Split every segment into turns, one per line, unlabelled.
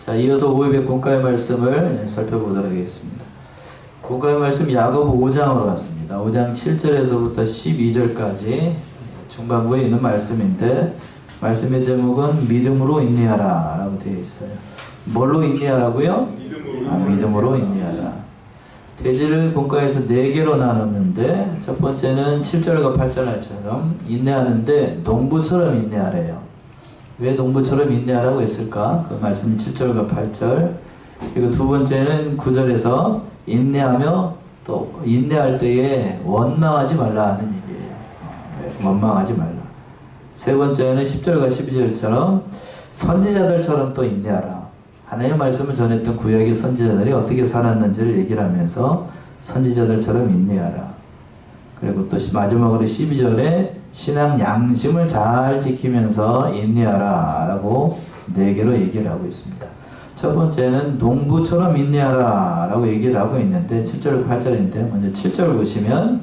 자, 이어서 500 공과의 말씀을 살펴보도록 하겠습니다. 공과의 말씀 야고보 5장으로 왔습니다. 5장 7절에서부터 12절까지 중반부에 있는 말씀인데, 말씀의 제목은 믿음으로 인내하라 라고 되어 있어요. 뭘로 인내하라고요? 믿음으로 인내하라. 대지를 공과에서 4개로 나눴는데, 첫 번째는 7절과 8절처럼 인내하는데 농부처럼 인내하래요. 왜 농부처럼 인내하라고 했을까? 그 말씀 7절과 8절. 그리고 두 번째는 9절에서 인내하며 또 인내할 때에 원망하지 말라 하는 얘기예요. 원망하지 말라. 세 번째는 10절과 12절처럼 선지자들처럼 또 인내하라. 하나님의 말씀을 전했던 구약의 선지자들이 어떻게 살았는지를 얘기를 하면서 선지자들처럼 인내하라. 그리고 또 마지막으로 12절에 신앙 양심을 잘 지키면서 인내하라 라고 4개로 얘기를 하고 있습니다. 첫 번째는 농부처럼 인내하라 라고 얘기를 하고 있는데 7절 8절인데, 먼저 7절 보시면,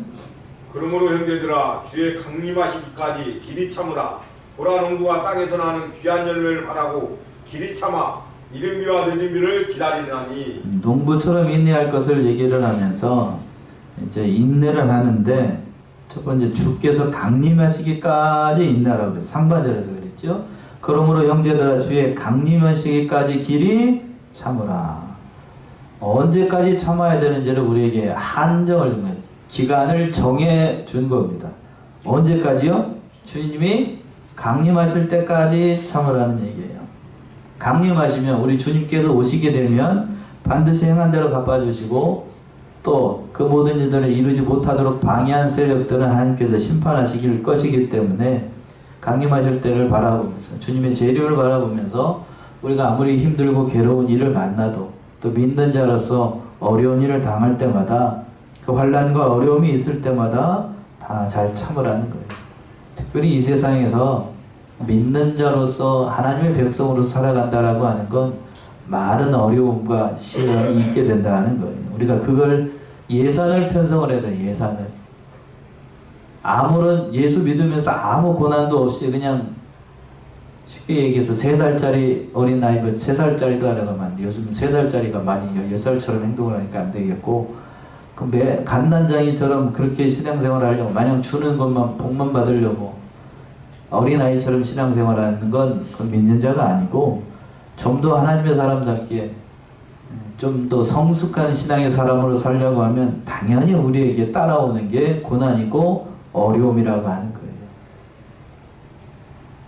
그러므로 형제들아 주의 강림하시기까지 길이 참으라. 보라, 농부가 땅에서 나는 귀한 열매를 바라고 길이 참아 이른 비와 늦은 비를 기다리나니.
농부처럼 인내할 것을 얘기를 하면서 이제 인내를 하는데, 첫 번째 주께서 강림하시기까지 인내하라고 그랬어요. 상반절에서 그랬죠. 그러므로 형제들아 주의 강림하시기까지 길이 참으라. 언제까지 참아야 되는지를 우리에게 한정을 준 거예요. 기간을 정해 준 겁니다. 언제까지요? 주님이 강림하실 때까지 참으라는 얘기예요. 강림하시면, 우리 주님께서 오시게 되면 반드시 행한 대로 갚아주시고, 또 그 모든 일들을 이루지 못하도록 방해한 세력들은 하나님께서 심판하시길 것이기 때문에, 강림하실 때를 바라보면서, 주님의 재림을 바라보면서 우리가 아무리 힘들고 괴로운 일을 만나도, 또 믿는 자로서 어려운 일을 당할 때마다, 그 환난과 어려움이 있을 때마다 다 잘 참으라는 거예요. 특별히 이 세상에서 믿는 자로서 하나님의 백성으로 살아간다라고 하는 건 많은 어려움과 시련이 있게 된다는 거예요. 우리가 그걸 예산을 편성을 해야 돼요. 예산을. 아무런 예수 믿으면서 아무 고난도 없이 그냥, 쉽게 얘기해서 3살짜리 어린 아이, 3살짜리도 하려고 하면 요즘 3살짜리가 많이 10살처럼 행동을 하니까 안 되겠고, 그 갓난장이처럼 그렇게 신앙생활을 하려고, 마냥 주는 것만 복만 받으려고 어린아이처럼 신앙생활하는 건 그건 믿는 자가 아니고, 좀 더 하나님의 사람답게 좀 더 성숙한 신앙의 사람으로 살려고 하면 당연히 우리에게 따라오는 게 고난이고 어려움이라고 하는 거예요.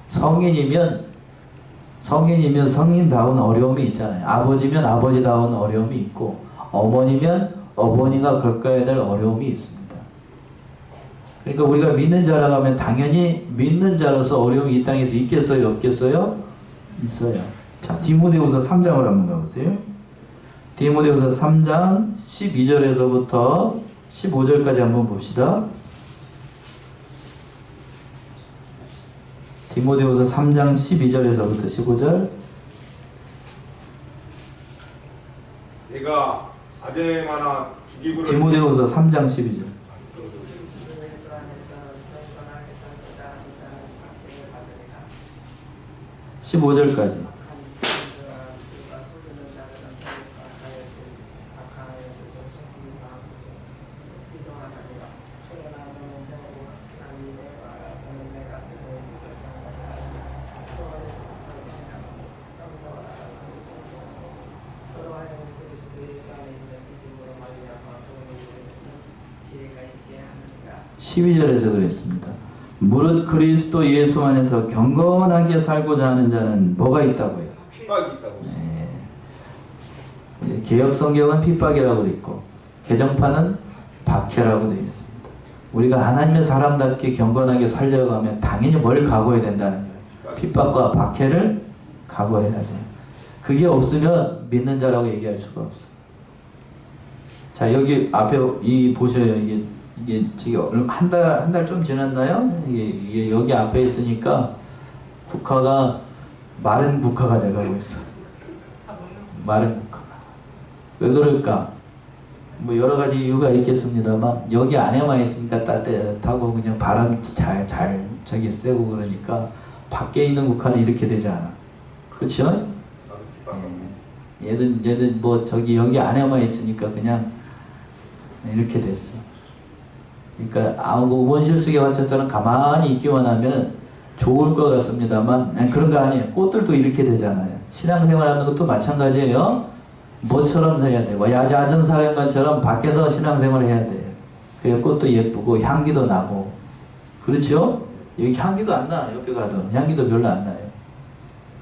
성인이면 성인다운 어려움이 있잖아요. 아버지면 아버지다운 어려움이 있고, 어머니면 어머니가 겪어야 될 어려움이 있습니다. 그러니까 우리가 믿는 자라고 하면 당연히 믿는 자로서 어려움이 이 땅에서 있겠어요? 없겠어요? 있어요. 자, 디모데후서 3장을 한번 가보세요. 디모데후서 3장 12절에서부터 15절까지 한번 봅시다. 디모데후서 3장 12절에서부터 15절.
내가 아데마나 죽이고를.
디모데후서 3장 12절. 15절까지. (12절에서) 그랬습니다. 무릇 그리스도 예수 안에서 경건하게 살고자 하는 자는 뭐가 있다고요?
핍박이 있다고.
네. 개역 성경은 핍박이라고 그랬고, 개정판은 박해라고 되어 있습니다. 우리가 하나님의 사람답게 경건하게 살려고 하면 당연히 뭘 각오해야 된다는 거예요. 핍박과 박해를 각오해야 돼요. 그게 없으면 믿는 자라고 얘기할 수가 없어요. 자, 여기 앞에 보셔요. 이게 지금 한 달 좀 지났나요? 이게 여기 앞에 있으니까 국화가 마른 국화가 돼가고 있어. 마른 국화가. 왜 그럴까? 뭐 여러 가지 이유가 있겠습니다만, 여기 안에만 있으니까 따뜻하고 그냥 바람 잘 저기 쐬고 그러니까 밖에 있는 국화는 이렇게 되지 않아. 그렇죠? 얘는 뭐 저기 여기 안에만 있으니까 그냥 이렇게 됐어. 그러니까 원실 속에 갇혀서는 가만히 있기만 하면 좋을 것 같습니다만 그런 거 아니에요. 꽃들도 이렇게 되잖아요. 신앙생활하는 것도 마찬가지예요. 뭐처럼 해야 돼요. 뭐 야자정사령관처럼 밖에서 신앙생활을 해야 돼요. 그래야 꽃도 예쁘고 향기도 나고 그렇죠? 여기 향기도 안 나. 옆에 가도 향기도 별로 안 나요.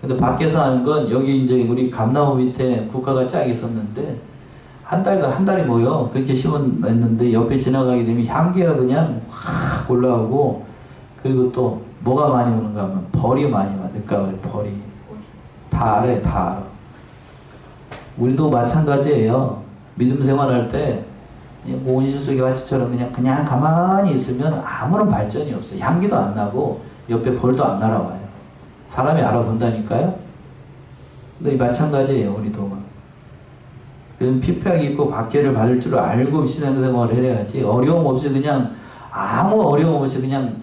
근데 밖에서 하는 건 여기 이제 우리 감나무 밑에 국화가 쫙 있었는데 한 달이 모여 그렇게 심어냈는데 옆에 지나가게 되면 향기가 그냥 확 올라오고 그리고 또 뭐가 많이 오는가 하면 벌이 많이 와. 늦가을에 벌이 다 알아요. 다 알아. 우리도 마찬가지예요. 믿음 생활할 때 온실 속의 화치처럼 그냥 가만히 있으면 아무런 발전이 없어요. 향기도 안 나고 옆에 벌도 안 날아와요. 사람이 알아본다니까요. 근데 마찬가지예요. 우리도 그럼 피폐하게 입고 박해를 받을 줄 알고 신앙생활을 해야지 어려움 없이 그냥 아무 어려움 없이 그냥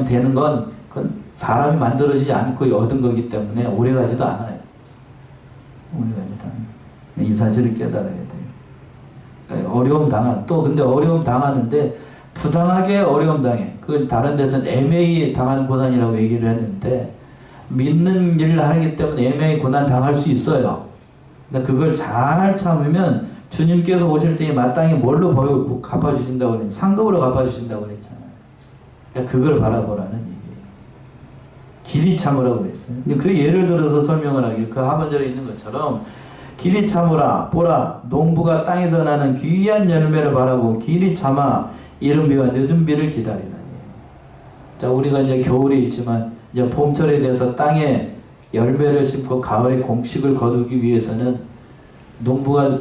되는 건 그건 사람이 만들어지지 않고 얻은 거기 때문에 오래가지도 않아요. 오래가지도 않아요. 이 사실을 깨달아야 돼요. 그러니까 어려움 근데 어려움 당하는데 부당하게 어려움 당해. 그걸 다른 데서는 애매히 당하는 고난이라고 얘기를 했는데 믿는 일을 하기 때문에 애매히 고난 당할 수 있어요. 근데 그걸 잘 참으면 주님께서 오실 때 마땅히 뭘로 갚아주신다고 그랬냐? 상급으로 갚아주신다고 그랬잖아요. 그러니까 그걸 바라보라는 얘기예요. 길이 참으라고 그랬어요. 근데 그 예를 들어서 설명을 하길 그 하반절에 있는 것처럼 길이 참으라 보라 농부가 땅에서 나는 귀한 열매를 바라고 길이 참아 이른 비와 늦은 비를 기다리나니. 자, 우리가 이제 겨울에 있지만 이제 봄철에 대해서 땅에 열매를 심고 가을에 공식을 거두기 위해서는 농부가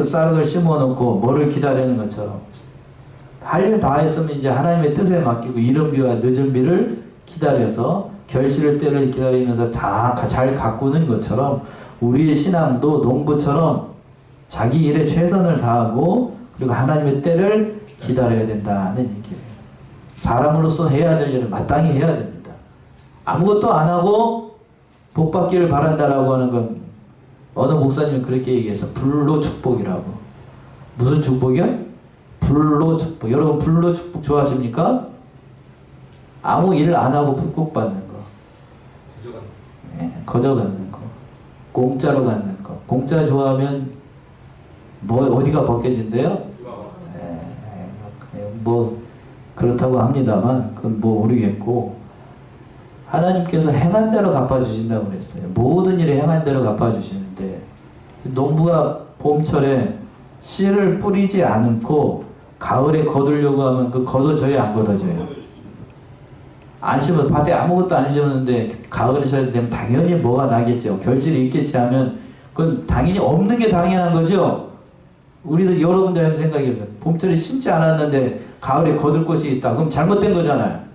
쌀을 심어놓고 뭐를 기다리는 것처럼 할 일 다 했으면 이제 하나님의 뜻에 맡기고 이른 비와 늦은 비를 기다려서 결실을 때를 기다리면서 다 잘 가꾸는 것처럼 우리의 신앙도 농부처럼 자기 일에 최선을 다하고 그리고 하나님의 때를 기다려야 된다는 얘기예요. 사람으로서 해야 될 일을 마땅히 해야 됩니다. 아무것도 안 하고 복 받기를 바란다라고 하는 건 어느 목사님은 그렇게 얘기해서 불로축복이라고. 무슨 축복이야? 불로축복. 여러분 불로축복 좋아하십니까? 아무 일을 안 하고 축복받는 거. 거저 갖는 거. 공짜로 갖는 거. 공짜 좋아하면 어디가 벗겨진대요? 뭐 그렇다고 합니다만 그건 모르겠고 하나님께서 행한 대로 갚아주신다고 그랬어요. 모든 일에 행한 대로 갚아주시는데 농부가 봄철에 씨를 뿌리지 않고 가을에 거두려고 하면 그 거둬져요? 안 거둬져요? 안 심어 밭에 아무것도 안 심었는데 가을에 잘 되면 당연히 뭐가 나겠죠. 결실이 있겠지 하면 그건 당연히 없는 게 당연한 거죠. 우리도 여러분들 한번 생각해보세요. 봄철에 심지 않았는데 가을에 거둘 것이 있다. 그럼 잘못된 거잖아요.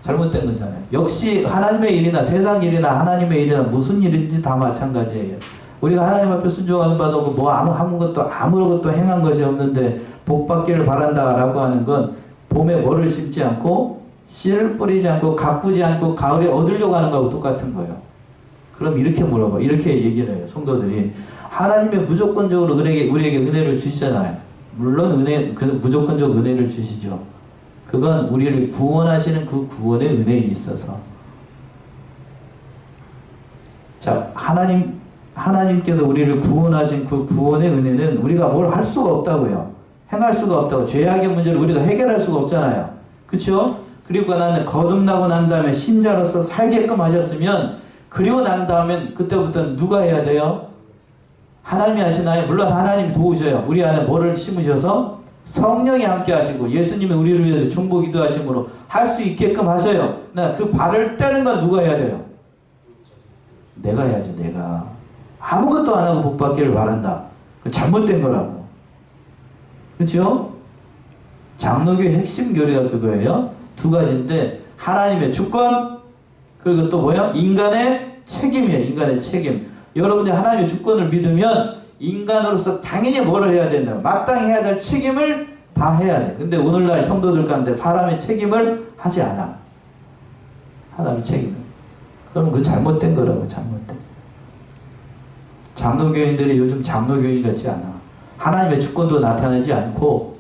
잘못된 거잖아요. 역시 하나님의 일이나 세상 일이나 하나님의 일이나 무슨 일인지 다 마찬가지예요. 우리가 하나님 앞에 순종하는 바도 뭐 아무것도 행한 것이 없는데 복 받기를 바란다라고 하는 건 봄에 뭐를 심지 않고 씨를 뿌리지 않고 가꾸지 않고 가을에 얻으려고 하는 거하고 똑같은 거예요. 그럼 이렇게 물어봐. 이렇게 얘기를 해요. 성도들이 하나님의 무조건적으로 우리에게 은혜를 주시잖아요. 물론 무조건적 은혜를 주시죠. 그건 우리를 구원하시는 그 구원의 은혜에 있어서. 자, 하나님께서 우리를 구원하신 그 구원의 은혜는 우리가 뭘 할 수가 없다고요. 행할 수가 없다고. 죄악의 문제를 우리가 해결할 수가 없잖아요. 그렇죠? 그리고 나는 거듭나고 난 다음에 신자로서 살게끔 하셨으면 그리고 난 다음엔 그때부터는 누가 해야 돼요? 하나님이 하시나요? 물론 하나님이 도우셔요. 우리 안에 뭐를 심으셔서 성령이 함께 하시고 예수님이 우리를 위해서 중보 기도하심으로 할 수 있게끔 하셔요. 그 발을 떼는 건 누가 해야 돼요? 내가 해야지. 내가 아무것도 안 하고 복 받기를 바란다. 그건 잘못된 거라고. 그렇죠? 장로교의 핵심 교리가 그거예요. 두 가지인데 하나님의 주권 그리고 또 뭐야? 인간의 책임이에요. 인간의 책임. 여러분이 하나님의 주권을 믿으면 인간으로서 당연히 뭐를 해야 된다. 마땅히 해야 될 책임을 다 해야 돼. 근데 오늘날 성도들 가운데 사람의 책임을 하지 않아. 하나님의 책임을. 그러면 그거 잘못된 거라고. 잘못된. 장로교인들이 요즘 장로교인 같지 않아. 하나님의 주권도 나타내지 않고,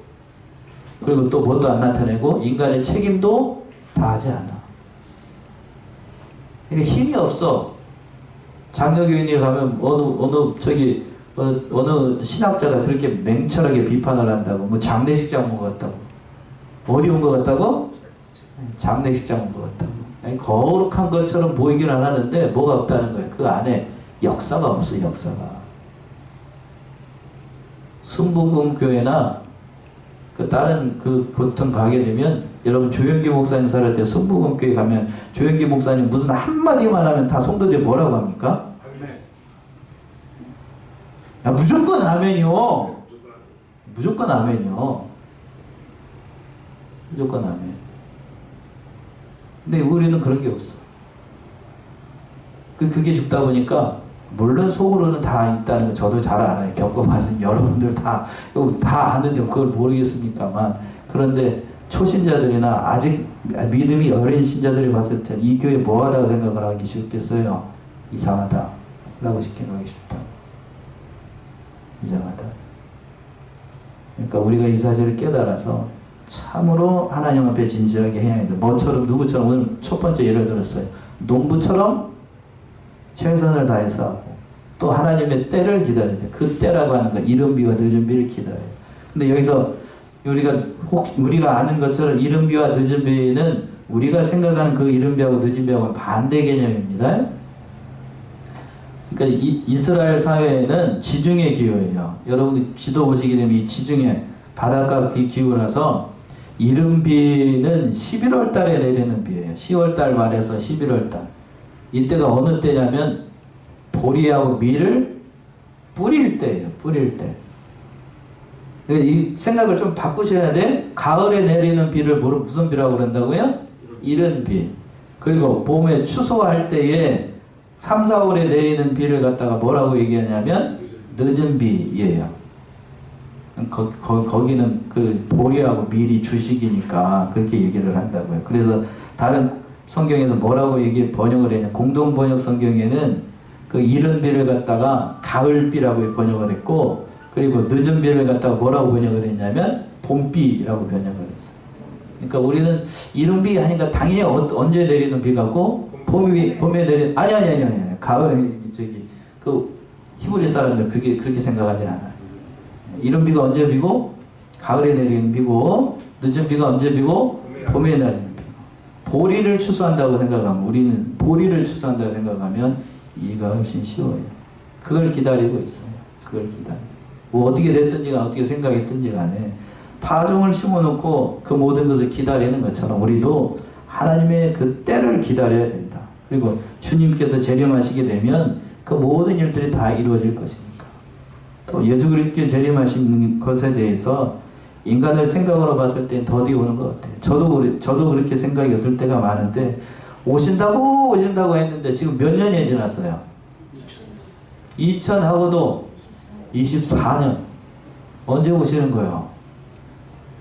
그리고 또 뭣도 안 나타내고, 인간의 책임도 다하지 않아. 그러니까 힘이 없어. 장로교인이 가면 어느 신학자가 그렇게 맹철하게 비판을 한다고. 뭐 장례식장 온 것 같다고. 어디 온 것 같다고? 장례식장 온 것 같다고. 아니, 거룩한 것처럼 보이기는 하는데 뭐가 없다는 거예요. 그 안에 역사가 없어. 역사가. 순복음교회나 그 다른 그 보통 가게 되면, 여러분 조영기 목사님 살할 때 순복음교회 가면 조영기 목사님 무슨 한마디만 하면 다 성도들이 뭐라고 합니까? 야, 무조건 아멘이요. 무조건 아멘이요. 무조건 아멘. 근데 우리는 그런 게 없어. 그게 죽다 보니까, 물론 속으로는 다 있다는 거 저도 잘 알아요. 겪어봤으면 여러분들 다 아는데 그걸 모르겠습니까만. 그런데 초신자들이나 아직 믿음이 어린 신자들이 봤을 때는 이 교회 뭐하다고 생각을 하기 쉽겠어요? 이상하다 라고 생각하기 쉽다. 이상하다. 그러니까 우리가 이 사실을 깨달아서 참으로 하나님 앞에 진실하게 해야 한다. 뭐처럼, 누구처럼, 오늘 첫 번째 예를 들었어요. 농부처럼 최선을 다해서 하고, 또 하나님의 때를 기다려야 돼. 그 때라고 하는 건 이른 비와 늦은 비를 기다려요. 근데 여기서 우리가 아는 것처럼 이른 비와 늦은 비는 우리가 생각하는 그 이른 비하고 늦은 비하고는 반대 개념입니다. 그러니까 이스라엘 사회에는 지중해 기후예요. 여러분이 지도 보시게 되면 이 지중해 바닷가 기후라서 이른 비는 11월 달에 내리는 비예요. 10월 달 말에서 11월 달. 이때가 어느 때냐면 보리하고 밀을 뿌릴 때예요. 뿌릴 때. 이 생각을 좀 바꾸셔야 돼. 가을에 내리는 비를 무슨 비라고 그런다고요? 이른 비. 그리고 봄에 추수할 때에 3, 4월에 내리는 비를 갖다가 뭐라고 얘기하냐면 늦은 비예요. 거기는 그 보리하고 밀이 주식이니까 그렇게 얘기를 한다고요. 그래서 다른 성경에서 뭐라고 번역을 했냐, 공동 번역 성경에는 그 이른 비를 갖다가 가을비라고 번역을 했고, 그리고 늦은 비를 갖다가 뭐라고 번역을 했냐면 봄비라고 번역을 했어요. 그러니까 우리는 이른 비 하니까 당연히 언제 내리는 비가고, 봄에 내리는, 아니 가을에 그 히브리 사람들 그렇게 생각하지 않아요. 이른 비가 언제 비고, 가을에 내리는 비고, 늦은 비가 언제 비고, 봄에 내리는 비. 보리를 추수한다고 생각하면, 우리는 보리를 추수한다고 생각하면 이해가 훨씬 쉬워요. 그걸 기다리고 있어요. 그걸 기다리고. 뭐 어떻게 됐든지 간에, 어떻게 생각했든지 간에 파종을 심어놓고 그 모든 것을 기다리는 것처럼 우리도 하나님의 그 때를 기다려야 된다. 그리고 주님께서 재림하시게 되면 그 모든 일들이 다 이루어질 것이니까. 또 예수 그리스도의 재림하시는 것에 대해서 인간의 생각으로 봤을 땐 더디 오는 것 같아요. 저도 그렇게 생각이 들 때가 많은데, 오신다고 했는데 지금 몇 년이 지났어요? 2000하고도 24년. 언제 오시는 거예요?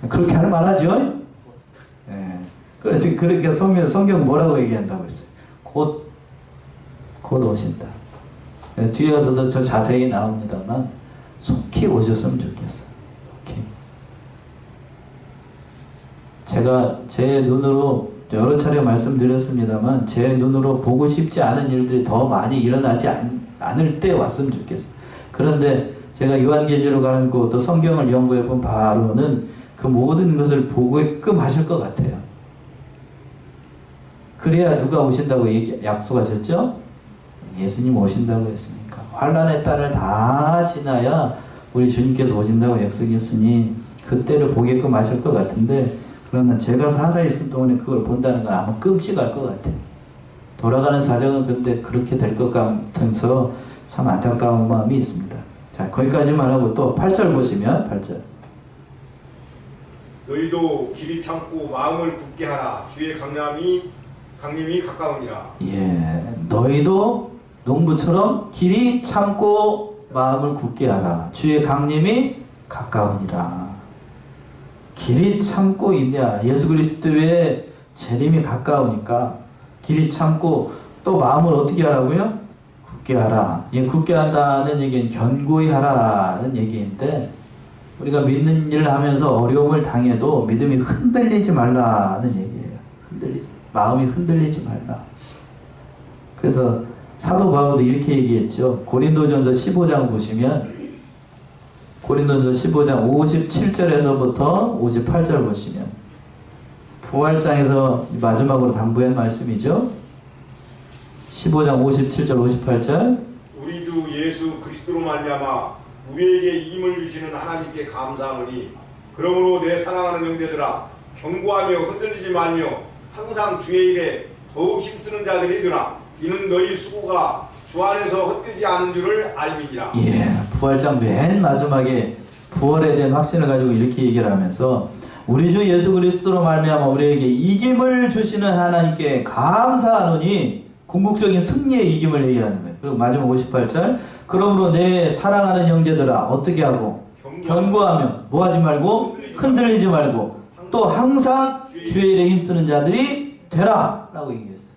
그렇게 할 만하죠? 예. 그래서 그렇게 성경 뭐라고 얘기한다고 했어요? 곧 오신다. 뒤에 가서도 저 자세히 나옵니다만 속히 오셨으면 좋겠어요. 속히. 제가 제 눈으로 여러 차례 말씀드렸습니다만, 제 눈으로 보고 싶지 않은 일들이 더 많이 일어나지 않을 때 왔으면 좋겠어요. 그런데 제가 요한계시록 가고 또 성경을 연구해 본 바로는 그 모든 것을 보게끔 하실 것 같아요. 그래야 누가 오신다고 약속하셨죠? 예수님 오신다고 했으니까. 환난의 딸을 다 지나야 우리 주님께서 오신다고 약속했으니 그때를 보게끔 하실 것 같은데, 그러나 제가 살아있을 동안에 그걸 본다는 건 아마 끔찍할 것 같아요. 돌아가는 사정은 근데 그렇게 될 것 같아서 참 안타까운 마음이 있습니다. 자, 거기까지만 하고 또 8절 보시면, 8절.
너희도 길이 참고 마음을 굳게 하라. 주의 강림이 가까우니라.
예, 너희도 농부처럼 길이 참고 마음을 굳게 하라. 주의 강림이 가까우니라. 길이 참고 있냐? 예수 그리스도의 재림이 가까우니까 길이 참고 또 마음을 어떻게 하라고요? 굳게 하라. 이 굳게 한다는 얘기는 견고히 하라는 얘기인데, 우리가 믿는 일을 하면서 어려움을 당해도 믿음이 흔들리지 말라는 얘기예요. 마음이 흔들리지 말라. 그래서 사도 바울도 이렇게 얘기했죠. 고린도전서 15장 보시면, 고린도전서 15장 57절에서부터 58절 보시면, 부활장에서 마지막으로 당부한 말씀이죠. 15장 57절 58절.
우리 주 예수 그리스도로 말미암아 우리에게 힘을 주시는 하나님께 감사하노니, 그러므로 내 사랑하는 형제들아, 견고하며 흔들리지 말며 항상 주의 일에 더욱 힘쓰는 자들이 되라. 이는 너희 수고가 주 안에서 헛되지 않은 줄을 알미니라.
예, 부활장 맨 마지막에 부활에 대한 확신을 가지고 이렇게 얘기를 하면서, 우리 주 예수 그리스도로 말미암아 우리에게 이김을 주시는 하나님께 감사하노니, 궁극적인 승리의 이김을 얘기하는 거예요. 그리고 마지막 58절, 그러므로 내 사랑하는 형제들아, 어떻게 하고? 견고하며 뭐 하지 말고? 흔들리지 말고 또 항상 주의 일에 힘쓰는 자들이 되라 라고 얘기했어요.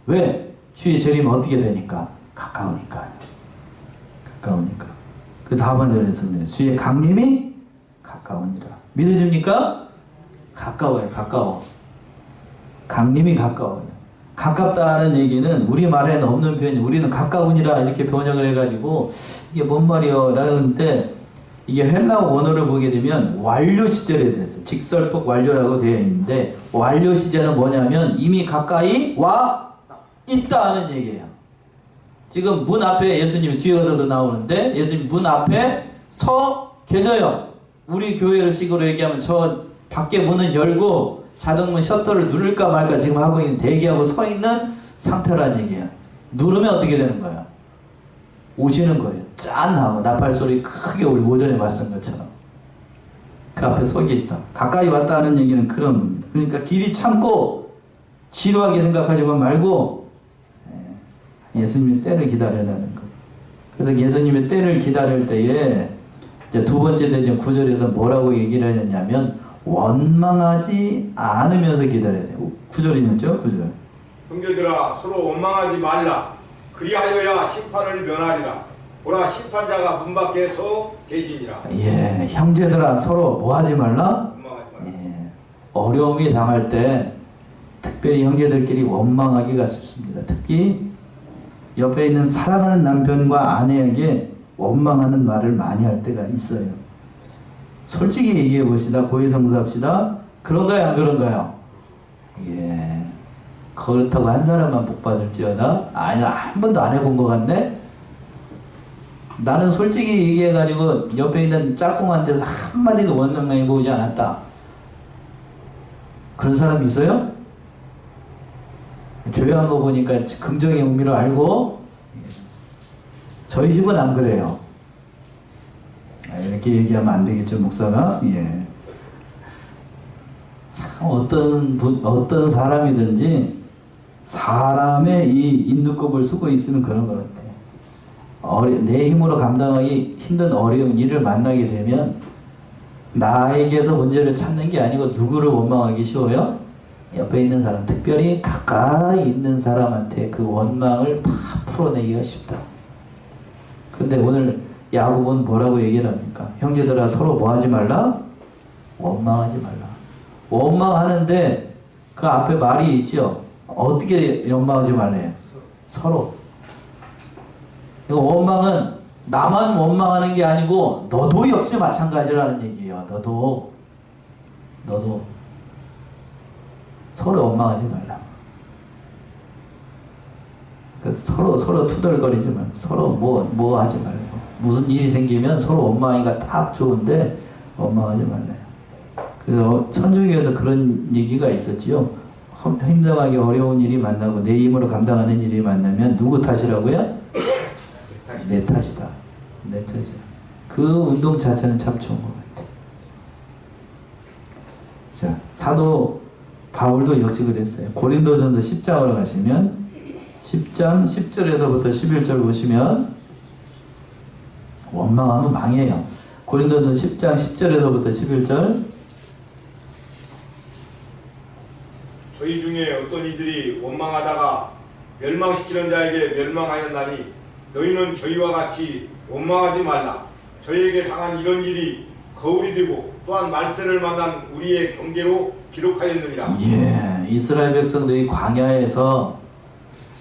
왜? 주의 재림은 어떻게 되니까? 가까우니까. 그래서 하반절에 했습니다. 주의 강림이 가까우니라. 믿으십니까? 가까워요. 강림이 가까워요. 가깝다는 얘기는 우리말에는 없는 표현이, 우리는 가까우니라 이렇게 번역을 해가지고 이게 뭔 말이요? 라는데, 이게 헬라어 원어를 보게 되면 완료 시제로 됐어요. 직설법 완료라고 되어 있는데, 완료 시제는 뭐냐면 이미 가까이 와 있다는 얘기예요. 지금 문 앞에 예수님이 뒤에 가서도 나오는데, 예수님 문 앞에 서 계셔요. 우리 교회식으로 얘기하면 저 밖에 문은 열고 자동문 셔터를 누를까 말까 지금 하고 있는, 대기하고 서 있는 상태란 얘기예요. 누르면 어떻게 되는 거예요? 오시는 거예요. 짠 하고 나팔 소리 크게 우리 오전에 봤던 것처럼 그 앞에 서기 있다. 가까이 왔다는 얘기는 그런 겁니다. 그러니까 길이 참고 지루하게 생각하지만 말고 예수님의 때를 기다리라는 거예요. 그래서 예수님의 때를 기다릴 때에 이제 두 번째 대전 9절에서 뭐라고 얘기를 했냐면, 원망하지 않으면서 기다려야 돼요. 9절이었죠? 9절.
형제들아, 서로 원망하지 말라. 그리하여야 심판을 면하리라. 보라, 심판자가 문 밖에 서 계시니라.
예, 형제들아, 서로 뭐 하지 말라?
원망하지 말라.
예, 어려움이 당할 때 특별히 형제들끼리 원망하기가 쉽습니다. 특히 옆에 있는 사랑하는 남편과 아내에게 원망하는 말을 많이 할 때가 있어요. 솔직히 얘기해 봅시다. 고해성사합시다. 그런가요, 안 그런가요? 예. 그렇다고 한 사람만 복 받을지어다. 아니, 한 번도 안 해본 것 같네. 나는 솔직히 얘기해가지고 옆에 있는 짝꿍한 데서 한마디도 원망해 보지 않았다. 그런 사람 있어요? 조용한 거 보니까 긍정의 의미로 알고. 저희 집은 안 그래요. 이렇게 얘기하면 안 되겠죠, 목사가? 예. 참, 어떤 사람이든지 사람의 이 인두껍을 쓰고 있으면 그런 것 같아요. 내 힘으로 감당하기 힘든 어려운 일을 만나게 되면 나에게서 문제를 찾는 게 아니고 누구를 원망하기 쉬워요? 옆에 있는 사람, 특별히 가까이 있는 사람한테 그 원망을 다 풀어내기가 쉽다. 근데 오늘 야곱은 뭐라고 얘기를 합니까? 형제들아, 서로 뭐 하지 말라? 원망하지 말라. 원망하는데 그 앞에 말이 있죠. 어떻게 원망하지 말래요? 서로. 이거 원망은 나만 원망하는 게 아니고 너도 역시 마찬가지라는 얘기예요. 너도 서로 원망하지 말라. 서로 투덜거리지 말고, 서로 뭐 하지 말고, 무슨 일이 생기면 서로 원망하기가 딱 좋은데 원망하지 말래요. 그래서 천주교에서 그런 얘기가 있었지요. 힘들하게 어려운 일이 만나고 내 힘으로 감당하는 일이 만나면 누구 탓이라고요? 내 탓이다. 내 탓이다. 그 운동 자체는 참 좋은 것 같아요. 자, 사도 바울도 역시 그랬어요. 고린도전서 10장으로 가시면 10장 10절에서부터 11절 보시면 원망하면 망해요. 고린도전서 10장 10절에서부터 11절.
저희 중에 어떤 이들이 원망하다가 멸망시키는 자에게 멸망하였나니 너희는 저희와 같이 원망하지 말라. 저희에게 당한 이런 일이 거울이 되고 또한 말세를 만난 우리의 경계로 기록하였느니라.
예, 이스라엘 백성들이 광야에서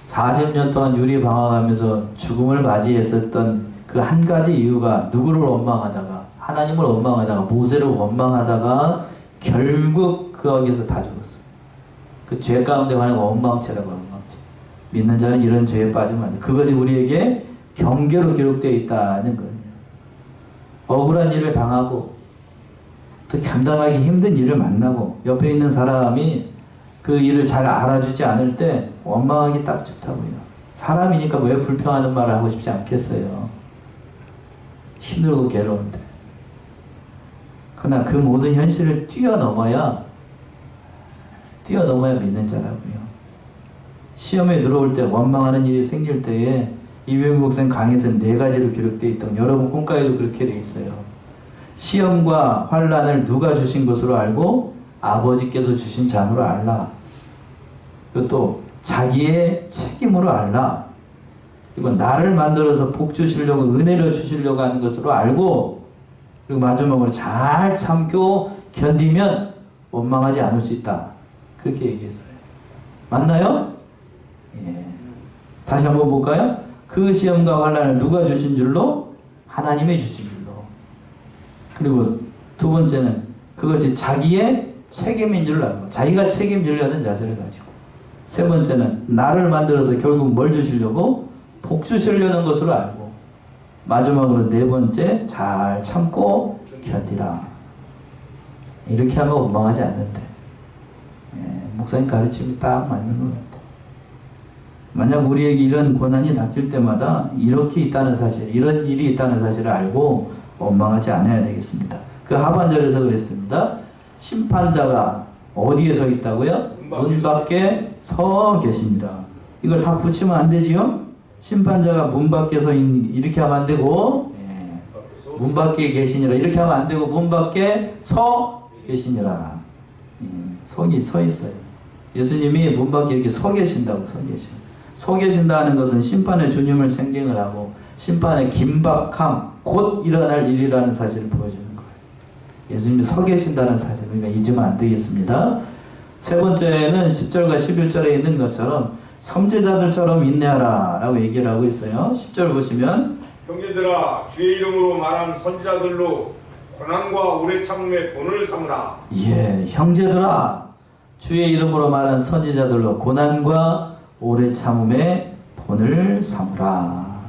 40년 동안 유리방황하면서 죽음을 맞이했었던 그 한 가지 이유가 누구를 원망하다가, 하나님을 원망하다가, 모세를 원망하다가 결국 그 거기서 다 죽었어요. 그 죄 가운데 가는 원망죄라고 하는 거죠. 믿는 자는 이런 죄에 빠지면 안 돼. 그것이 우리에게 경계로 기록되어 있다는 거예요. 억울한 일을 당하고 또 감당하기 힘든 일을 만나고 옆에 있는 사람이 그 일을 잘 알아주지 않을 때 원망하기 딱 좋다고요. 사람이니까 왜 불평하는 말을 하고 싶지 않겠어요. 힘들고 괴로운데. 그러나 그 모든 현실을 뛰어넘어야 믿는 자라고요. 시험에 들어올 때 원망하는 일이 생길 때에 이병규 목사님 강의에서는 4가지로 기록되어 있던, 여러분 꿈가에도 그렇게 되어 있어요. 시험과 환난을 누가 주신 것으로 알고 아버지께서 주신 잔으로 알라. 그리고 자기의 책임으로 알라. 그리고 나를 만들어서 복 주시려고, 은혜를 주시려고 하는 것으로 알고, 그리고 마지막으로 잘 참고 견디면 원망하지 않을 수 있다. 그렇게 얘기했어요. 맞나요? 예. 다시 한번 볼까요? 그 시험과 환난을 누가 주신 줄로? 하나님이 주신 줄로. 그리고 두 번째는 그것이 자기의 책임인 줄 알고, 자기가 책임지려는 자세를 가지고. 세 번째는 나를 만들어서 결국 뭘 주시려고? 복 주시려는 것으로 알고. 마지막으로 4번째, 잘 참고 견디라. 이렇게 하면 원망하지 않는데. 예, 목사님 가르침이 딱 맞는 것 같아요. 만약 우리에게 이런 고난이 닥칠 때마다 이렇게 있다는 사실, 이런 일이 있다는 사실을 알고 원망하지 않아야 되겠습니다. 그 하반절에서 그랬습니다. 심판자가 어디에 서 있다고요? 문 밖에 서 계십니다. 이걸 다 붙이면 안 되지요? 심판자가 문 밖에 서 이렇게 하면 안 되고, 예. 문 밖에 계시니라 이렇게 하면 안 되고, 문 밖에 서 계시니라. 예. 서 있어요. 예수님이 문 밖에 이렇게 서 계신다고. 서 계신다는 것은 심판의 주님을 생경을 하고 심판의 긴박함, 곧 일어날 일이라는 사실을 보여주는 거예요. 예수님이 서 계신다는 사실을 우리가 잊으면 안 되겠습니다. 세 번째는 10절과 11절에 있는 것처럼 선지자들처럼 인내하라 라고 얘기를 하고 있어요. 10절 보시면,
형제들아, 주의 이름으로 말한 선지자들로 고난과 오래 참음의 본을 삼으라.
예, 형제들아, 주의 이름으로 말한 선지자들로 고난과 오래 참음의 본을 삼으라.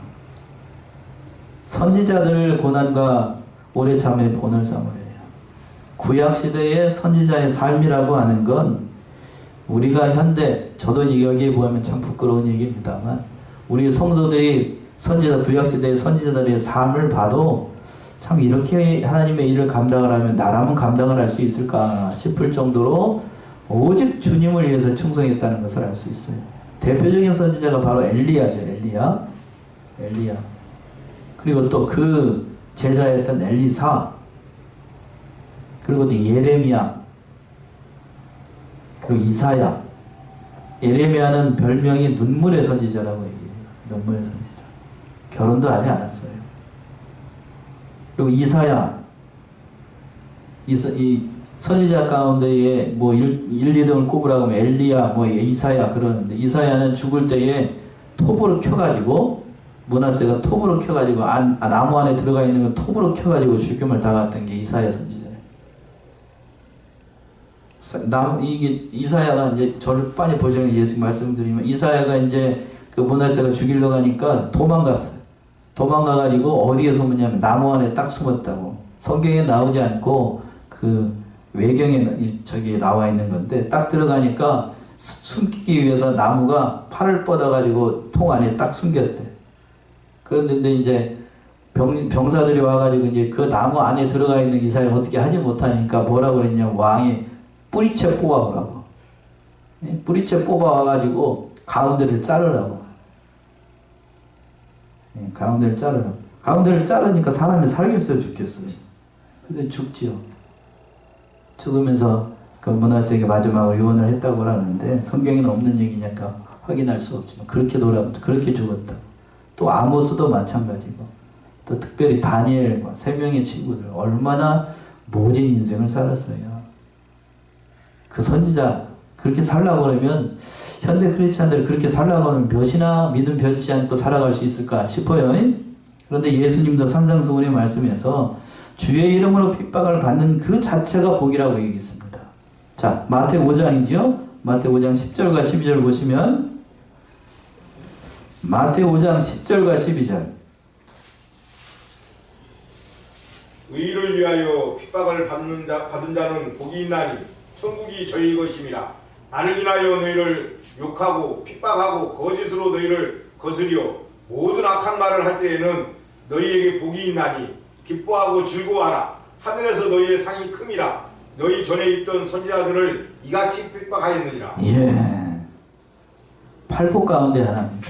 선지자들 고난과 오래 참음의 본을 삼으래요. 구약시대의 선지자의 삶이라고 하는 건 우리가 현대, 저도 여기에 보면 참 부끄러운 얘기입니다만, 우리 성도들이 선지자, 구약시대의 선지자들의 삶을 봐도 참 이렇게 하나님의 일을 감당을 하면 나라면 감당을 할 수 있을까 싶을 정도로 오직 주님을 위해서 충성했다는 것을 알 수 있어요. 대표적인 선지자가 바로 엘리야죠. 엘리야. 그리고 또 그 제자였던 엘리사, 그리고 또 예레미야, 그리고 이사야. 예레미야는 별명이 눈물의 선지자라고 얘기해요. 눈물의 선지자. 결혼도 하지 않았어요. 그리고 이사야, 이 선지자 가운데에 뭐 1, 2등을 꼽으라고 하면 엘리야, 뭐 이사야 그러는데, 이사야는 죽을 때에 톱으로 켜가지고, 므낫세가 톱으로 켜가지고 나무 안에 들어가 있는 걸 톱으로 켜가지고 죽임을 당했던 게 이사야 선지자예요. 이게 이사야가 이제 저를 빤히 보시는 예수 말씀드리면, 이사야가 이제 그 므낫세가 죽이려고 하니까 도망갔어요. 도망가가지고 어디에 숨었냐면 나무 안에 딱 숨었다고. 성경에 나오지 않고 그 외경에 저기 나와 있는 건데, 딱 들어가니까 숨기기 위해서 나무가 팔을 뻗어가지고 통 안에 딱 숨겼대. 그런데 이제 병사들이 와가지고 이제 그 나무 안에 들어가 있는 이사야 어떻게 하지 못하니까 뭐라고 그랬냐, 왕이 뿌리채 뽑아오라고. 뿌리채 뽑아와가지고 가운데를 자르라고. 가운데를 자르라고. 가운데를 자르니까 사람이 살겠어요, 죽겠어요? 근데 죽지요. 죽으면서 그 므낫세에게 마지막으로 유언을 했다고 하는데, 성경에는 없는 얘기니까 확인할 수 없지만 그렇게 죽었다. 또 아모스도 마찬가지고, 또 특별히 다니엘과 3명의 친구들 얼마나 모진 인생을 살았어요. 그 선지자 그렇게 살라고 그러면 현대 크리스찬들 그렇게 살라고 하면 몇이나 믿음 변치 않고 살아갈 수 있을까 싶어요. 그런데 예수님도 산상수훈의 말씀에서 주의 이름으로 핍박을 받는 그 자체가 복이라고 얘기했습니다. 자, 마태 5장이죠. 마태 5장 10절과 12절 보시면, 마태 5장 10절과 12절.
의를 위하여 핍박을 받은 자는 복이 있나니 천국이 저희 것임이라. 나를 인하여 너희를 욕하고 핍박하고 거짓으로 너희를 거스려 모든 악한 말을 할 때에는 너희에게 복이 있나니 기뻐하고 즐거워하라. 하늘에서 너희의 상이 큼이라. 너희 전에 있던 선지자들을 이같이 핍박하였느니라.
예, 팔복 가운데 하나입니다.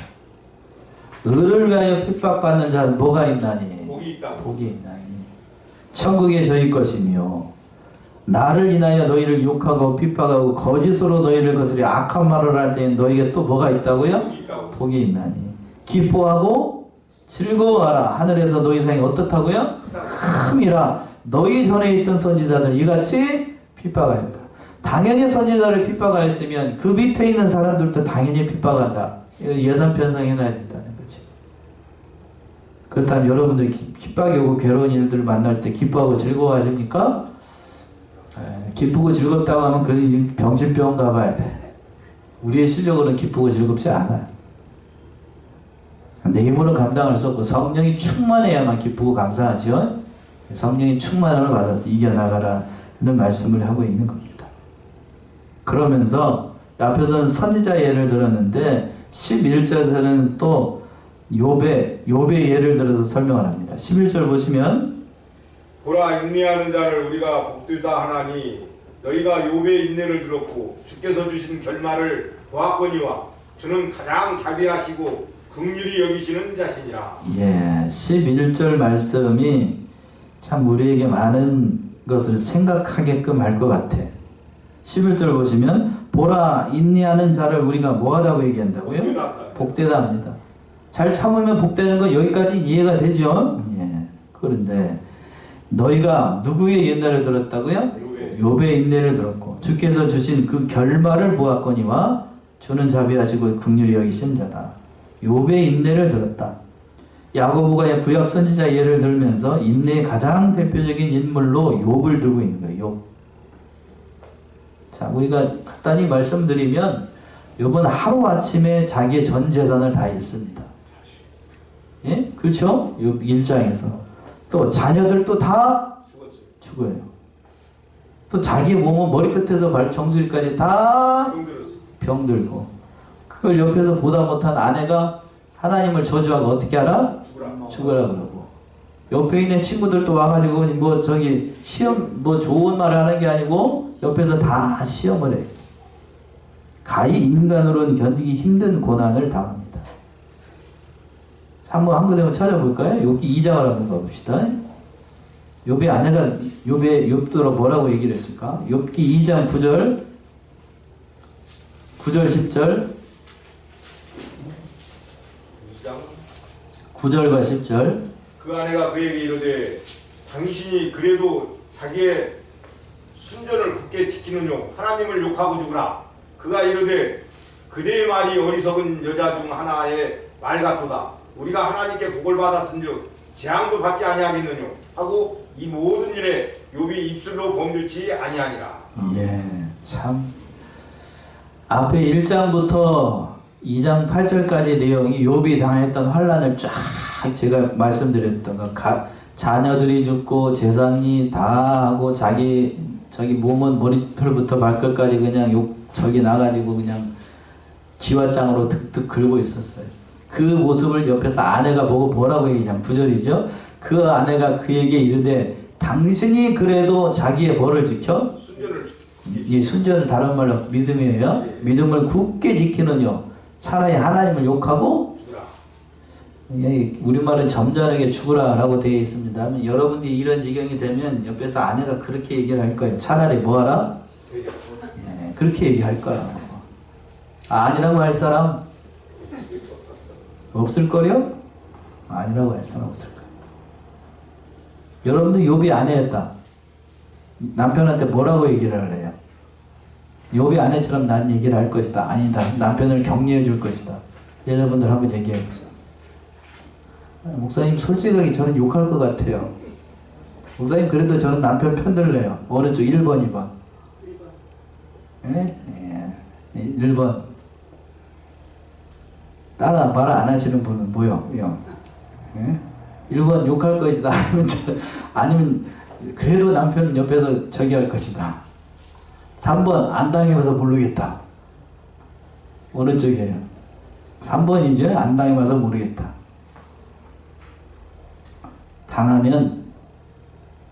의를 위하여 핍박받는 자는 뭐가 있나니?
복이 있다.
복이 있나니 천국이 저희 것이며, 나를 인하여 너희를 욕하고 핍박하고 거짓으로 너희를 거스려 악한 말을 할 때에 너희에게 또 뭐가 있다고요?
복이 있다고.
복이 있나니 기뻐하고 즐거워하라. 하늘에서 너희 상이 어떻다고요? 큼이라. 너희 전에 있던 선지자들 이같이 핍박하였다. 당연히 선지자를 핍박하였으면 그 밑에 있는 사람들도 당연히 핍박한다. 예산 편성해놔야 된다는 거지. 그렇다면 여러분들이 핍박이 오고 괴로운 일들을 만날 때 기뻐하고 즐거워하십니까? 기쁘고 즐겁다고 하면 그건 병실병원 가봐야 돼. 우리의 실력으로는 기쁘고 즐겁지 않아. 내 힘으로 감당할 수 없고 성령이 충만해야만 기쁘고 감사하죠. 성령이 충만함을 받아서 이겨나가라는 말씀을 하고 있는 겁니다. 그러면서 앞에서는 선지자 예를 들었는데 11절에서는 또 욥의 예를 들어서 설명을 합니다. 11절 보시면,
보라, 인내하는 자를 우리가 복되다 하나니 너희가 욥의 인내를 들었고 주께서 주신 결말을 보았거니와 주는 가장 자비하시고 긍휼히 여기시는 자시니라.
예, 11절 말씀이 참 우리에게 많은 것을 생각하게끔 할 것 같아. 11절 보시면, 보라, 인내하는 자를 우리가 뭐하다고 얘기한다고요? 복되다 합니다. 잘 참으면 복되는 거 여기까지 이해가 되죠? 예. 그런데 너희가 누구의 인내를 들었다고요? 욥의 인내를 들었고 주께서 주신 그 결말을 보았거니와 주는 자비하시고 긍휼히 여기신 자다. 욥의 인내를 들었다. 야고보가 구약 선지자 예를 들면서 인내의 가장 대표적인 인물로 욥을 들고 있는 거예요. 욥. 자, 우리가 간단히 말씀드리면 욥은 하루아침에 자기의 전 재산을 다 잃습니다. 예? 그렇죠? 욥 1장에서. 또 자녀들도 다 죽어요. 또 자기 몸은 머리끝에서 정수리까지 다 병들고, 그걸 옆에서 보다 못한 아내가 하나님을 저주하고 어떻게 하라? 죽으라 그러고, 옆에 있는 친구들도 와가지고 뭐 저기 시험 뭐 좋은 말을 하는 게 아니고 옆에서 다 시험을 해. 가히 인간으로는 견디기 힘든 고난을 당합니다. 자, 한번 한 거 되면 찾아볼까요? 욥기 2장을 한번 가봅시다. 욥의 아내가 욥더러 뭐라고 얘기를 했을까? 욥기 2장 9절 10절 9절과 10절.
그 아내가 그에게 이르되 당신이 그래도 자기의 순전을 굳게 지키느뇨 하나님을 욕하고 죽으라. 그가 이르되 그대의 말이 어리석은 여자 중 하나의 말 같도다. 우리가 하나님께 복을 받았은즉 재앙도 받지 아니하겠느뇨 하고 이 모든 일에 욥이 입술로 범죄치 아니하니라.
예, 참 앞에 1장부터 2장 8절까지 내용이 욥이 당했던 환난을 쫙 제가 말씀드렸던 거, 자녀들이 죽고 재산이 다 하고 자기 몸은 머리털부터 발끝까지 그냥 저기 나가지고 그냥 기와장으로 득득 긁고 있었어요. 그 모습을 옆에서 아내가 보고 뭐라고 얘기냐면 9절이죠. 그 아내가 그에게 이르되 당신이 그래도 자기의 뭐를 지켜? 이 순전을 다른 말로 믿음이에요. 믿음을 굳게 지키느뇨. 차라리 하나님을 욕하고 우리말은 점잖게 죽으라 라고 되어 있습니다. 여러분들이 이런 지경이 되면 옆에서 아내가 그렇게 얘기를 할 거예요. 차라리 뭐하라? 예, 그렇게 얘기할 거야. 아니라고 할 사람 없을걸요? 아니라고 할 사람 없을 거예요. 여러분도 욥이 아내였다. 남편한테 뭐라고 얘기를 할래요? 욥이 아내처럼 난 얘기를 할 것이다. 아니다. 남편을 격려해 줄 것이다. 여자분들 한번 얘기해 보세요. 목사님 솔직하게 저는 욕할 것 같아요. 목사님 그래도 저는 남편 편들래요. 어느 쪽 1번, 2번? 1번. 예? 1번. 따라 말 안 하시는 분은 뭐요? 예? 1번 욕할 것이다. 아니면 그래도 남편 옆에서 저기 할 것이다. 3번 안 당해봐서 모르겠다. 어느 쪽이에요? 3번이죠? 안 당해봐서 모르겠다. 당하면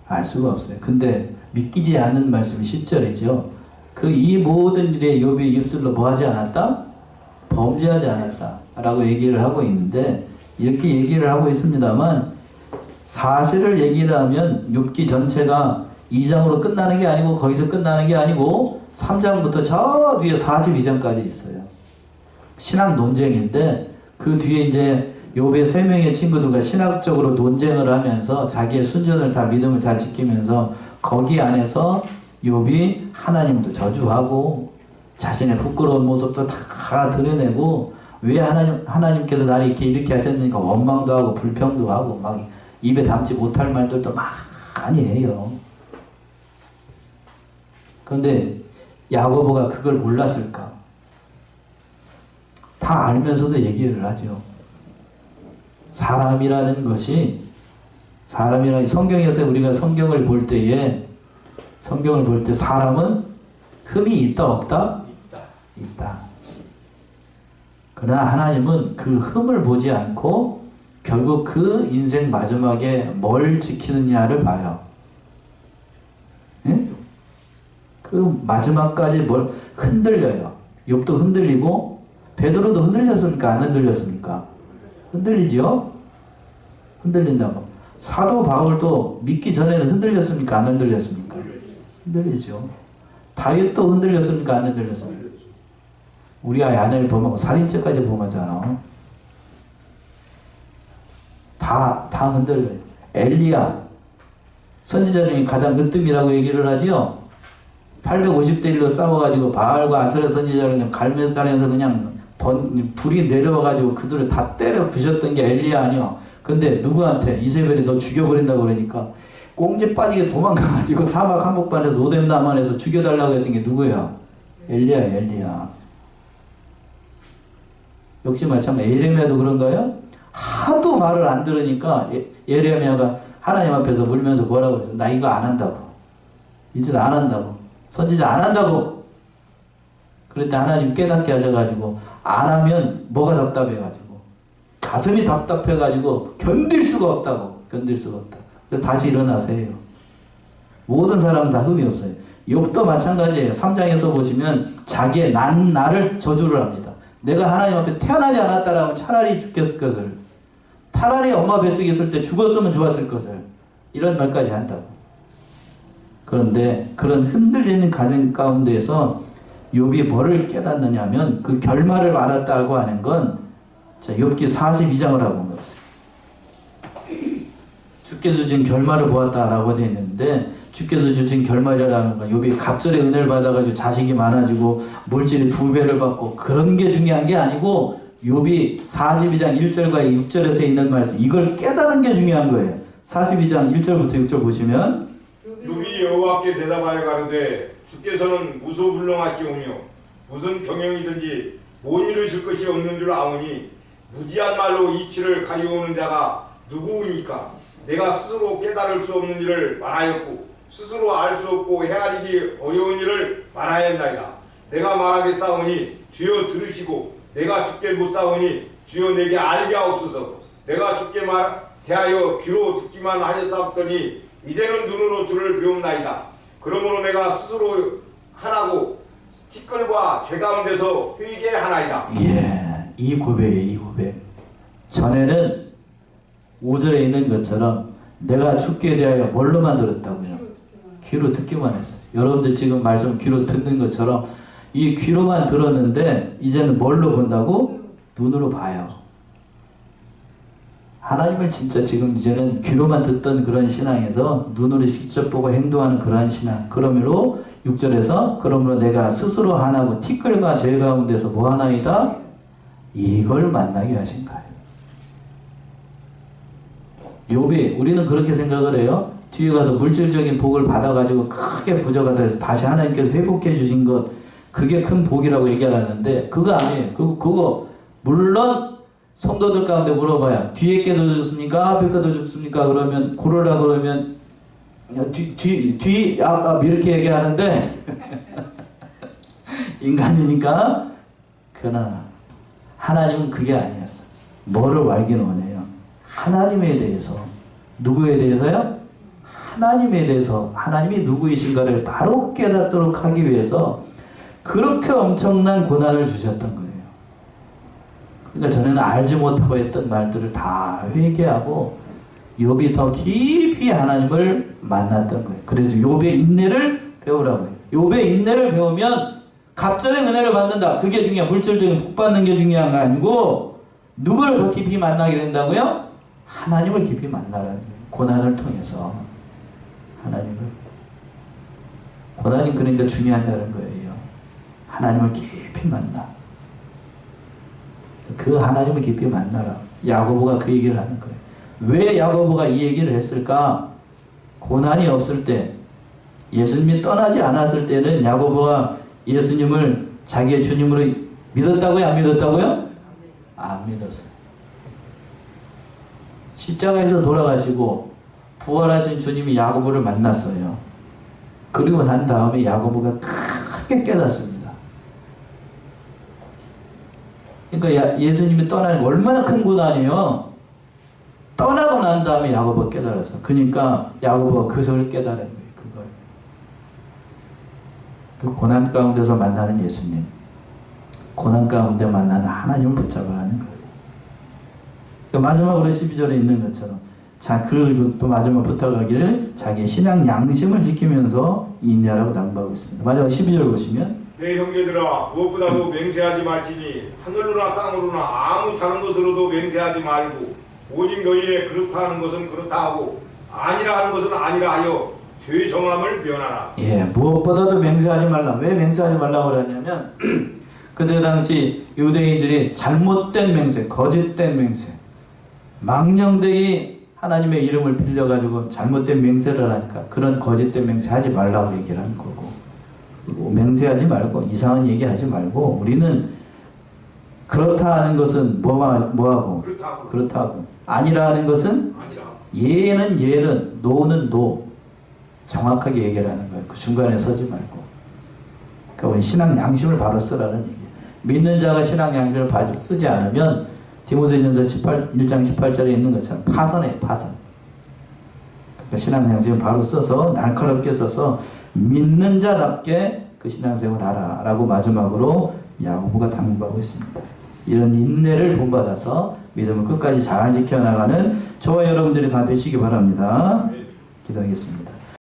알 수가 없어요. 근데 믿기지 않는 말씀이 10절이죠. 그 이 모든 일에 욥이 입술로 뭐 하지 않았다? 범죄하지 않았다 라고 얘기를 하고 있는데, 이렇게 얘기를 하고 있습니다만 사실을 얘기를 하면 욥기 전체가 2장으로 끝나는 게 아니고, 거기서 끝나는 게 아니고 3장부터 저 뒤에 42장까지 있어요. 신학 논쟁인데, 그 뒤에 이제 욥의 3명의 친구들과 신학적으로 논쟁을 하면서 자기의 순전을 다 믿음을 잘 지키면서 거기 안에서 욥이 하나님도 저주하고 자신의 부끄러운 모습도 다 드러내고, 왜 하나님께서 나를 이렇게 하셨으니까 원망도 하고 불평도 하고 막 입에 담지 못할 말들도 많이 해요. 그런데 야고보가 그걸 몰랐을까? 다 알면서도 얘기를 하죠. 사람이라는 성경에서 우리가 성경을 볼 때 사람은 흠이 있다 없다? 있다. 그러나 하나님은 그 흠을 보지 않고 결국 그 인생 마지막에 뭘 지키느냐를 봐요. 예? 그 마지막까지 뭘 흔들려요. 욥도 흔들리고 베드로도 흔들렸습니까? 안 흔들렸습니까? 흔들리죠? 흔들린다고. 사도 바울도 믿기 전에는 흔들렸습니까? 안 흔들렸습니까? 흔들리죠. 다윗도 흔들렸습니까? 안 흔들렸습니까? 우리 아내를 보면 살인죄까지 범하잖아. 다 흔들려요. 엘리야 선지자 중에 가장 으뜸이라고 얘기를 하지요. 850대 1로 싸워가지고 바알과 아스라 선지자를 그냥 갈매산에서 그냥 불이 내려와가지고 그들을 다 때려 부셨던 게 엘리야 아니요. 근데 누구한테? 이세벨이 너 죽여버린다고 그러니까 꽁지 빠지게 도망가가지고 사막 한복판에서 로뎀 남한에서 죽여달라고 했던 게 누구야? 엘리야. 역시 마찬가지. 예레미야도 그런가요? 하도 말을 안 들으니까 예레미야가 하나님 앞에서 울면서 뭐라고 그랬어? 나 이거 안 한다고. 이제 안 한다고. 선지자 안 한다고. 그랬더니 하나님 깨닫게 하셔가지고 안 하면 뭐가 답답해가지고 가슴이 답답해가지고 견딜 수가 없다. 그래서 다시 일어나세요. 모든 사람은 다 흠이 없어요. 욥도 마찬가지예요. 3장에서 보시면 자기의 나를 저주를 합니다. 내가 하나님 앞에 태어나지 않았다라면 차라리 죽겠을 것을, 차라리 엄마 뱃속에 있을 때 죽었으면 좋았을 것을, 이런 말까지 한다고. 그런데 그런 흔들리는 가정 가운데에서 욥이 뭐를 깨닫느냐 하면 그 결말을 알았다고 하는 건 욥기 42장을 하고 온 것이에요. 주께서 주신 결말을 보았다라고 되어 있는데, 주께서 주신 결말이라는 건 욥이 갑절의 은혜를 받아가지고 자식이 많아지고 물질이 2배를 받고 그런 게 중요한 게 아니고, 욥이 42장 1절과 6절에서 있는 말씀, 이걸 깨닫는 게 중요한 거예요. 42장 1절부터 6절 보시면,
욥이 여호와께 대답하여 가로되 주께서는 무소불능하시오며 무슨 경영이든지 못 이루실 것이 없는 줄 아오니 무지한 말로 이치를 가리우는 자가 누구이니까? 내가 스스로 깨달을 수 없는 일을 말하였고 스스로 알 수 없고 헤아리기 어려운 일을 말하였나이다. 내가 말하겠사오니 주여 들으시고 내가 주께 묻사오니 주여 내게 알게 하옵소서. 내가 주께 대하여 귀로 듣기만 하였사옵더니 이제는 눈으로 주를 배움나이다. 그러므로 내가 스스로 하나고 티끌과 제 가운데서 회개하나이다.
예, 이 고백이에요. 이 고백. 전에는 5절에 있는 것처럼 내가 주께 대하여 뭘로만 들었다고요? 귀로 듣기만 했어요. 여러분들 지금 말씀 귀로 듣는 것처럼 이 귀로만 들었는데 이제는 뭘로 본다고? 눈으로 봐요. 하나님을 진짜 지금 이제는 귀로만 듣던 그런 신앙에서 눈으로 직접 보고 행동하는 그러한 신앙. 그러므로 6절에서 그러므로 내가 스스로 하나고 티끌과 죄 가운데서 뭐 하나이다? 이걸 만나게 하신 거예요. 욥이 우리는 그렇게 생각을 해요. 뒤에 가서 물질적인 복을 받아가지고 크게 부자가 돼서 다시 하나님께서 회복해 주신 것, 그게 큰 복이라고 얘기하는데 그거 아니에요. 그거 물론 성도들 가운데 물어봐야 뒤에 게 더 좋습니까? 앞에 게 더 좋습니까? 그러면 고르라 그러면 이렇게 얘기하는데 인간이니까. 그러나 하나님은 그게 아니었어. 뭐를 알기는 원해요? 하나님에 대해서. 누구에 대해서요? 하나님에 대해서, 하나님이 누구이신가를 바로 깨닫도록 하기 위해서 그렇게 엄청난 고난을 주셨던 거예요. 그러니까 전에는 알지 못하고 했던 말들을 다 회개하고 욥이 더 깊이 하나님을 만났던 거예요. 그래서 욥의 인내를 배우라고 해요. 욥의 인내를 배우면 갑절의 은혜를 받는다. 그게 중요한, 물질적인 복 받는 게 중요한 거 아니고 누구를 더 깊이 만나게 된다고요? 하나님을 깊이 만나라는 거예요. 고난을 통해서 하나님을. 고난이 그러니까 중요하다는 거예요. 하나님을 깊이 만나. 그 하나님을 깊이 만나라. 야고보가 그 얘기를 하는 거예요. 왜 야고보가 이 얘기를 했을까? 고난이 없을 때, 예수님이 떠나지 않았을 때는 야고보가 예수님을 자기의 주님으로 믿었다고요? 안 믿었다고요? 안 믿었어요. 십자가에서 돌아가시고 부활하신 주님이 야고보를 만났어요. 그리고 난 다음에 야고보가 크게 깨닫습니다. 그러니까 예수님이 떠나는 게 얼마나 큰 고난이에요. 떠나고 난 다음에 야고보가 깨달았어. 그러니까 야고보가 그것을 깨달은 거예요. 그걸. 그 고난 가운데서 만나는 예수님, 고난 가운데 만나는 하나님을 붙잡으라는 거예요. 그러니까 마지막으로 12절에 있는 것처럼, 자, 그리고 또 마지막 부탁하기를 자기의 신앙 양심을 지키면서 인내하라고 당부하고 있습니다. 마지막 12절 보시면,
내 형제들아 무엇보다도 맹세하지 말지니 하늘로나 땅으로나 아무 다른 것으로도 맹세하지 말고 오직 너희의 그렇다 하는 것은 그렇다 하고 아니라 하는 것은 아니라 하여 죄 정함을 면하라.
예, 무엇보다도 맹세하지 말라. 왜 맹세하지 말라고 그러냐면 그때 당시 유대인들이 잘못된 맹세, 거짓된 맹세, 망령되이 하나님의 이름을 빌려가지고 잘못된 맹세를 하니까 그런 거짓된 맹세 하지 말라고 얘기를 하는 거고, 맹세하지 말고 이상한 얘기 하지 말고 우리는 그렇다 하는 것은 뭐하고? 그렇다고. 아니라 하는 것은 아니라. 예는 노는 노. 정확하게 얘기를 하는 거예요. 그 중간에 서지 말고. 그러니까 우리 신앙 양심을 바로 쓰라는 얘기예요. 믿는 자가 신앙 양심을 쓰지 않으면 디모데전서 1장 18절에 있는 것처럼 파선해요. 파선. 그러니까 신앙 양심을 바로 써서 날카롭게 써서 믿는 자답게 그 신앙생활을 하라 라고 마지막으로 야고보가 당부하고 있습니다. 이런 인내를 본받아서 믿음을 끝까지 잘 지켜나가는 저와 여러분들이 다 되시기 바랍니다. 기도하겠습니다.